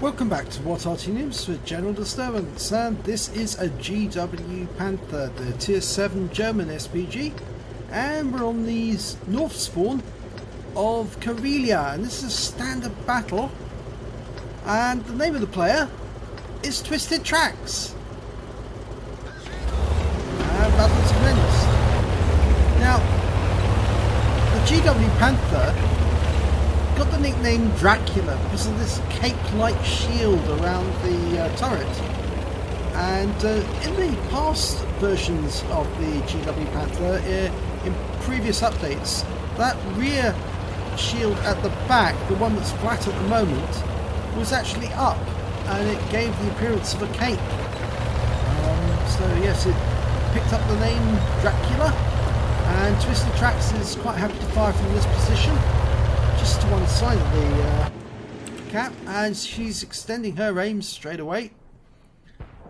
Welcome back to What Arty Noobs with General Disturbance, and this is a GW Panther, the Tier 7 German SPG, and we're on the north spawn of Karelia, and this is a standard battle, and the name of the player is twistedtrax. And battle's commenced. Now, the GW Panther got the nickname Dracula because of this cape-like shield around the turret, and in the past versions of the GW Panther, in previous updates, that rear shield at the back, the one that's flat at the moment, was actually up, and it gave the appearance of a cape. So yes, it picked up the name Dracula, and twistedtrax is quite happy to fire from this position, just to one side of the cap, and she's extending her aim straight away.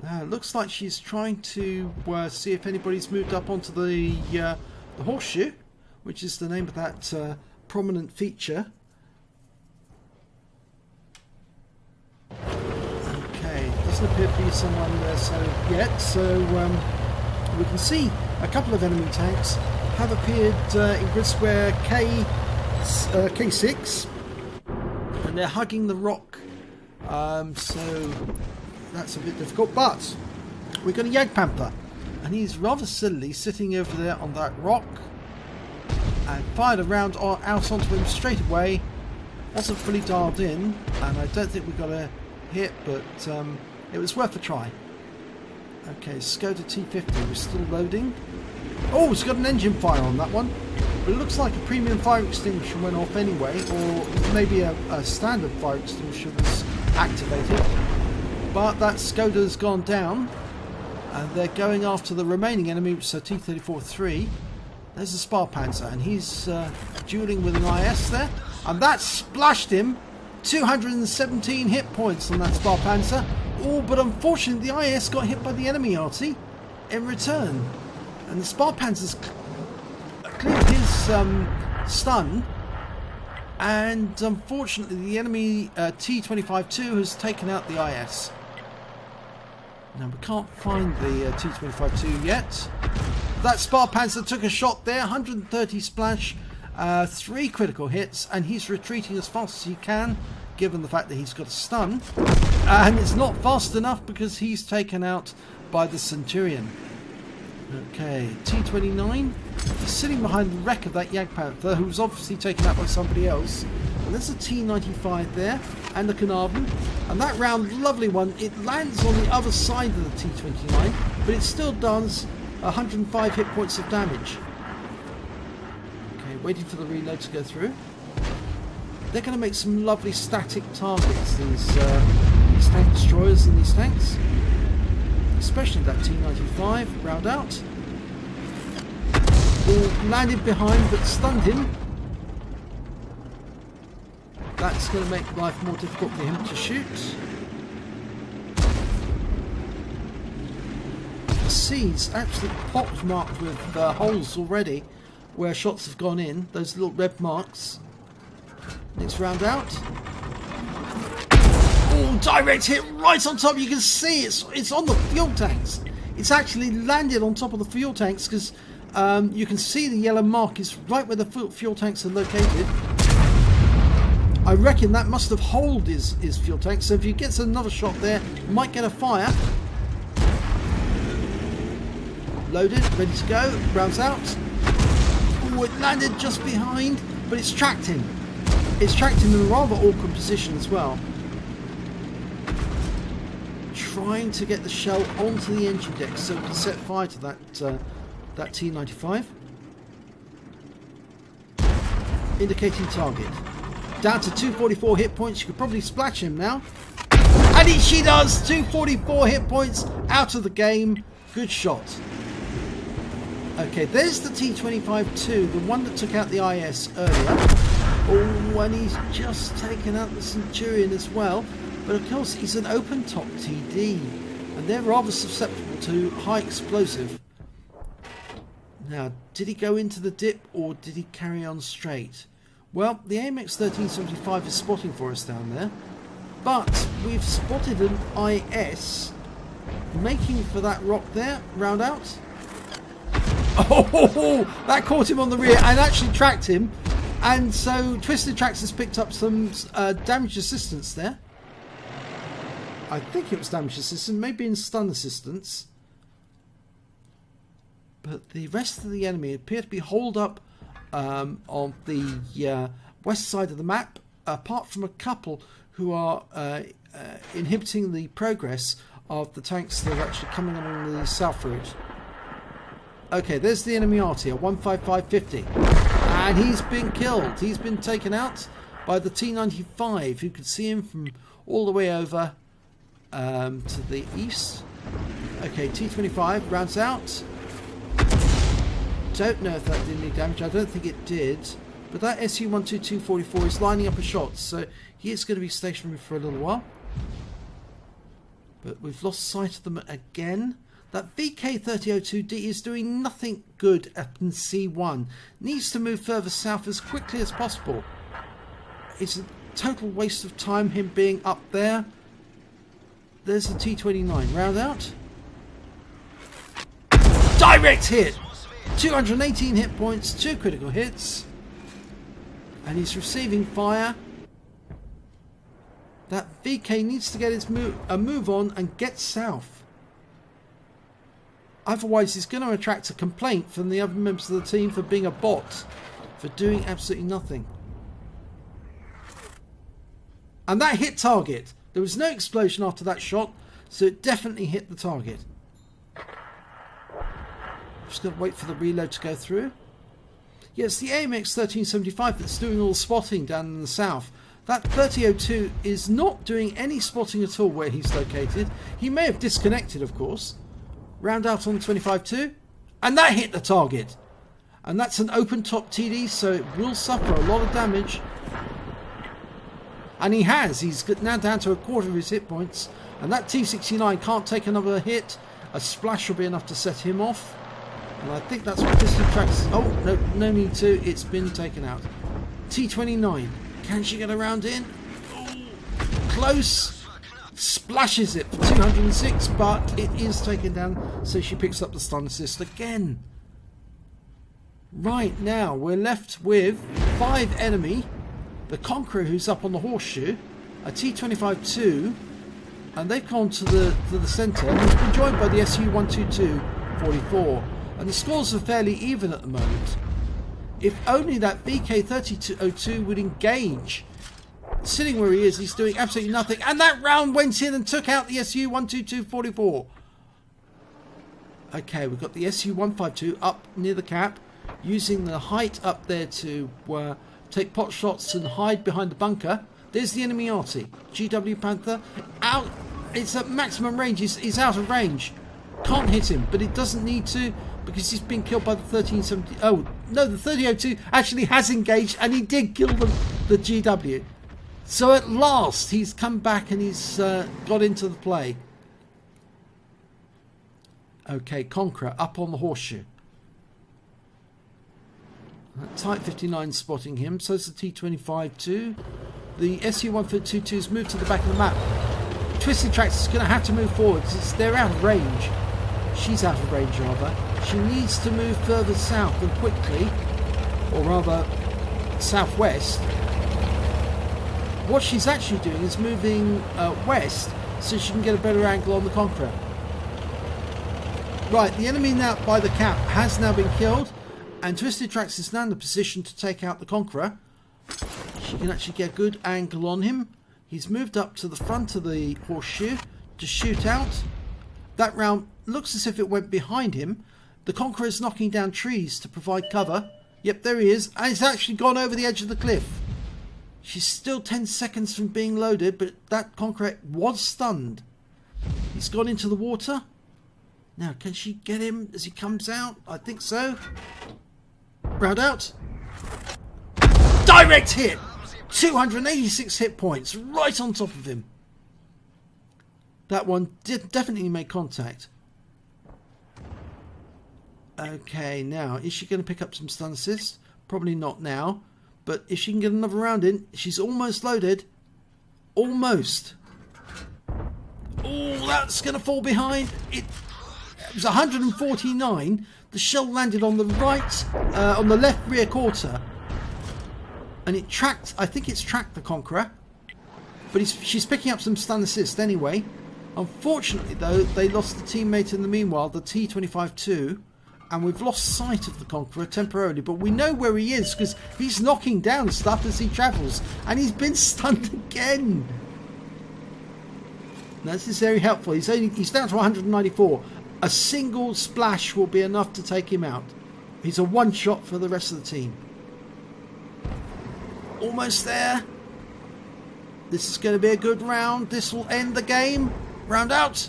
It looks like she's trying to see if anybody's moved up onto the horseshoe, which is the name of that prominent feature. Okay, doesn't appear to be someone there yet, so we can see a couple of enemy tanks have appeared in grid square K6, and they're hugging the rock, so that's a bit difficult, but we've got a GW Panther, and he's rather silly sitting over there on that rock, and fired a round out onto him straight away. Wasn't fully dialed in, and I don't think we got a hit, but it was worth a try. Okay, Skoda T50, we're still loading. Oh, it's got an engine fire on that one. But it looks like a premium fire extinguisher went off anyway, or maybe a standard fire extinguisher was activated. But that Skoda's gone down, and they're going after the remaining enemy, which is a T-34-3. There's a Spar Panzer, and he's dueling with an IS there, and that splashed him. 217 hit points on that Spar Panzer. Oh, but unfortunately the IS got hit by the enemy Arty in return, and the Spar Panzer's cleared his stun, and unfortunately the enemy T-25-2 has taken out the IS. Now we can't find the T-25-2 yet. That Spar Panzer took a shot there, 130 splash, 3 critical hits, and he's retreating as fast as he can, given the fact that he's got a stun, and it's not fast enough because he's taken out by the Centurion. Okay, T-29 is sitting behind the wreck of that GW Panther, who's obviously taken out by somebody else. And there's a T-95 there, and the Carnarvon. And that round, lovely one, it lands on the other side of the T-29, but it still does 105 hit points of damage. Okay, waiting for the reload to go through. They're going to make some lovely static targets, these tank destroyers and these tanks. Especially that T-95, round out. All landed behind but stunned him. That's going to make life more difficult for him to shoot. The C's actually popped marked with holes already where shots have gone in, those little red marks. Next round out. Oh, direct hit right on top. You can see it's on the fuel tanks. It's actually landed on top of the fuel tanks because you can see the yellow mark is right where the fuel tanks are located. I reckon that must have holed his fuel tank, so if he gets another shot there, might get a fire. Loaded, ready to go, rounds out. Oh, it landed just behind, but it's tracked him. It's tracked him in a rather awkward position as well. Trying to get the shell onto the engine deck so we can set fire to that T-95. Indicating target. Down to 244 hit points. You could probably splash him now. And she does! 244 hit points out of the game. Good shot. Okay, there's the T-25-2, the one that took out the IS earlier. Oh, and he's just taken out the Centurion as well. But of course, he's an open top TD, and they're rather susceptible to high explosive. Now, did he go into the dip or did he carry on straight? Well, the AMX 1375 is spotting for us down there. But we've spotted an IS making for that rock there. Round out. Oh, that caught him on the rear and actually tracked him. And so twistedtrax has picked up some damage assistance there. I think it was damage assistance, maybe in stun assistance. But the rest of the enemy appear to be holed up on the west side of the map, apart from a couple who are inhibiting the progress of the tanks that are actually coming along the south route. Okay, there's the enemy Arty, a 15550. And he's been killed. He's been taken out by the T95, who could see him from all the way over to the east. Okay, T25 rounds out. Don't know if that did any damage. I don't think it did. But that SU-12244 is lining up a shot, so he is going to be stationary for a little while. But we've lost sight of them again. That VK3002D is doing nothing good up in C1. Needs to move further south as quickly as possible. It's a total waste of time him being up there. There's the T29. Round out. Direct hit! 218 hit points, 2 critical hits. And he's receiving fire. That VK needs to get his move on and get south. Otherwise, he's going to attract a complaint from the other members of the team for being a bot, for doing absolutely nothing. And that hit target. There was no explosion after that shot, so it definitely hit the target. Just got to wait for the reload to go through. Yeah, it's the AMX 1375 that's doing all the spotting down in the south. That 3002 is not doing any spotting at all where he's located. He may have disconnected, of course. Round out on 25-2. And that hit the target. And that's an open top TD, so it will suffer a lot of damage. And he has. He's now down to a quarter of his hit points. And that T69 can't take another hit. A splash will be enough to set him off. And I think that's what twistedtrax... Oh, no need to. It's been taken out. T29. Can she get around in? Oh, close. Splashes it for 206, but it is taken down, so she picks up the stun assist again. Right, now we're left with 5 enemy. The Conqueror, who's up on the horseshoe, a T25-2, and they've gone to the centre, and he's been joined by the SU-122-44. And the scores are fairly even at the moment. If only that VK3002 would engage. Sitting where he is, he's doing absolutely nothing. And that round went in and took out the SU-122-44. Okay, we've got the SU-152 up near the cap, using the height up there to take pot shots and hide behind the bunker. There's the enemy Arty. GW Panther. Out. It's at maximum range. He's out of range. Can't hit him, but it doesn't need to, because he's been killed by the 1370. Oh, no, the 3002 actually has engaged, and he did kill the GW. So at last, he's come back and he's got into the play. Okay, Conqueror up on the horseshoe. Type 59 spotting him, so's the T25 too. The SU-122's moved to the back of the map. twistedtrax is going to have to move forward because they're out of range. She's out of range, rather. She needs to move further south and quickly, or rather southwest. What she's actually doing is moving west so she can get a better angle on the Conqueror. Right, the enemy now by the cap has now been killed, and twistedtrax is now in the position to take out the Conqueror. She can actually get a good angle on him. He's moved up to the front of the horseshoe to shoot out. That round looks as if it went behind him. The Conqueror is knocking down trees to provide cover. Yep, there he is. And he's actually gone over the edge of the cliff. She's still 10 seconds from being loaded, but that Conqueror was stunned. He's gone into the water. Now, can she get him as he comes out? I think so. Round out. Direct hit! 286 hit points, right on top of him. That one did definitely make contact. Okay, now, is she going to pick up some stun assist? Probably not now. But if she can get another round in, she's almost loaded. Almost. Oh, that's going to fall behind. It was 149. The shell landed on the right, on the left rear quarter. And it tracked, I think it's tracked the Conqueror. But she's picking up some stun assist anyway. Unfortunately, though, they lost the teammate in the meanwhile, the T-25-2. And we've lost sight of the Conqueror temporarily. But we know where he is because he's knocking down stuff as he travels. And he's been stunned again. Now, this is very helpful. He's down to 194. A single splash will be enough to take him out. He's a one-shot for the rest of the team. Almost there. This is going to be a good round. This will end the game. Round out.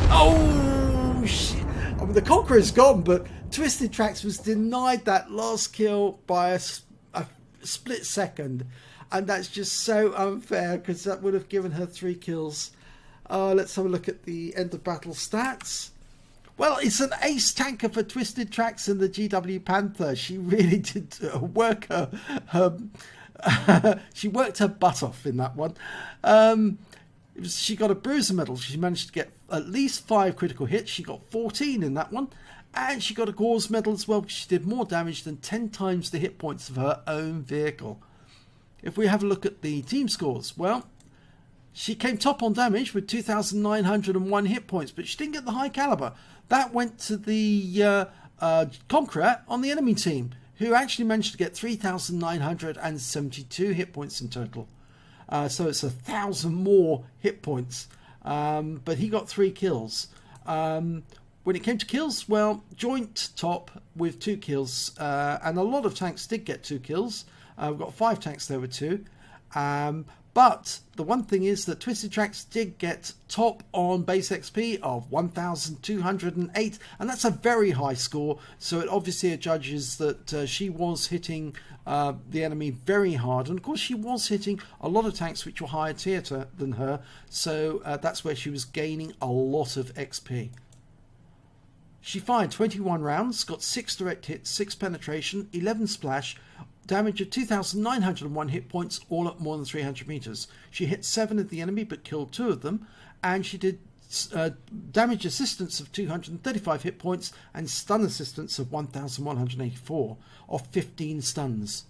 Oh, shit. I mean, the Conqueror is gone, but twistedtrax was denied that last kill by a split second. And that's just so unfair because that would have given her 3 kills. Let's have a look at the end of battle stats. Well, it's an ace tanker for twistedtrax and the GW Panther. She really did work she worked her butt off in that one. She got a bruiser medal. She managed to get at least 5 critical hits. She got 14 in that one. And she got a Gore's medal as well because she did more damage than 10 times the hit points of her own vehicle. If we have a look at the team scores, well, she came top on damage with 2,901 hit points, but she didn't get the high caliber. That went to the Conqueror on the enemy team, who actually managed to get 3,972 hit points in total. So it's 1,000 more hit points, but he got 3 kills. When it came to kills, well, joint top with 2 kills, and a lot of tanks did get 2 kills. We've got 5 tanks there with 2. But the one thing is that twistedtrax did get top on base XP of 1,208, and that's a very high score. So it obviously judges that she was hitting the enemy very hard, and of course she was hitting a lot of tanks which were higher tier than her. So that's where she was gaining a lot of XP. She fired 21 rounds, got 6 direct hits, 6 penetration, 11 splash, damage of 2,901 hit points, all at more than 300 meters. She hit 7 of the enemy but killed 2 of them, and she did damage assistance of 235 hit points and stun assistance of 1,184 off 15 stuns.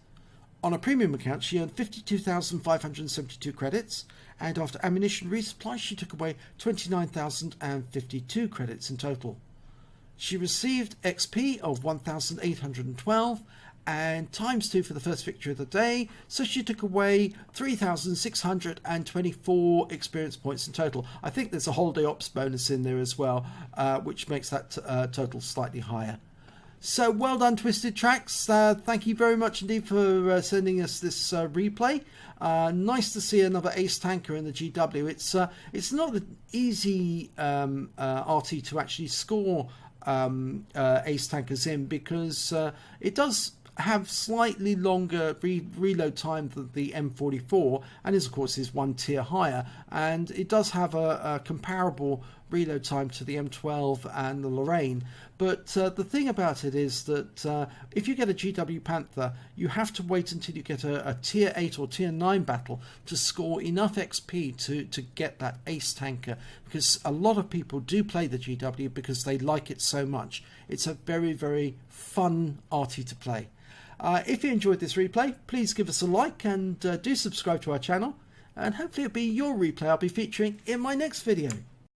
On a premium account, she earned 52,572 credits, and after ammunition resupply, she took away 29,052 credits in total. She received XP of 1,812 and ×2 for the first victory of the day, so she took away 3,624 experience points in total. I think there's a holiday ops bonus in there as well, which makes that total slightly higher. So well done, twistedtrax. Thank you very much indeed for sending us this replay. Nice to see another ace tanker in the GW. It's not an easy Arty to actually score ace tankers in, because it does have slightly longer reload time than the M44, and is of course is 1 tier higher, and it does have a comparable reload time to the M12 and the Lorraine. But the thing about it is that if you get a GW Panther, you have to wait until you get a tier 8 or tier 9 battle to score enough XP to get that ace tanker, because a lot of people do play the GW because they like it so much. It's a very, very fun Arty to play. If you enjoyed this replay, please give us a like and do subscribe to our channel, and hopefully it'll be your replay I'll be featuring in my next video.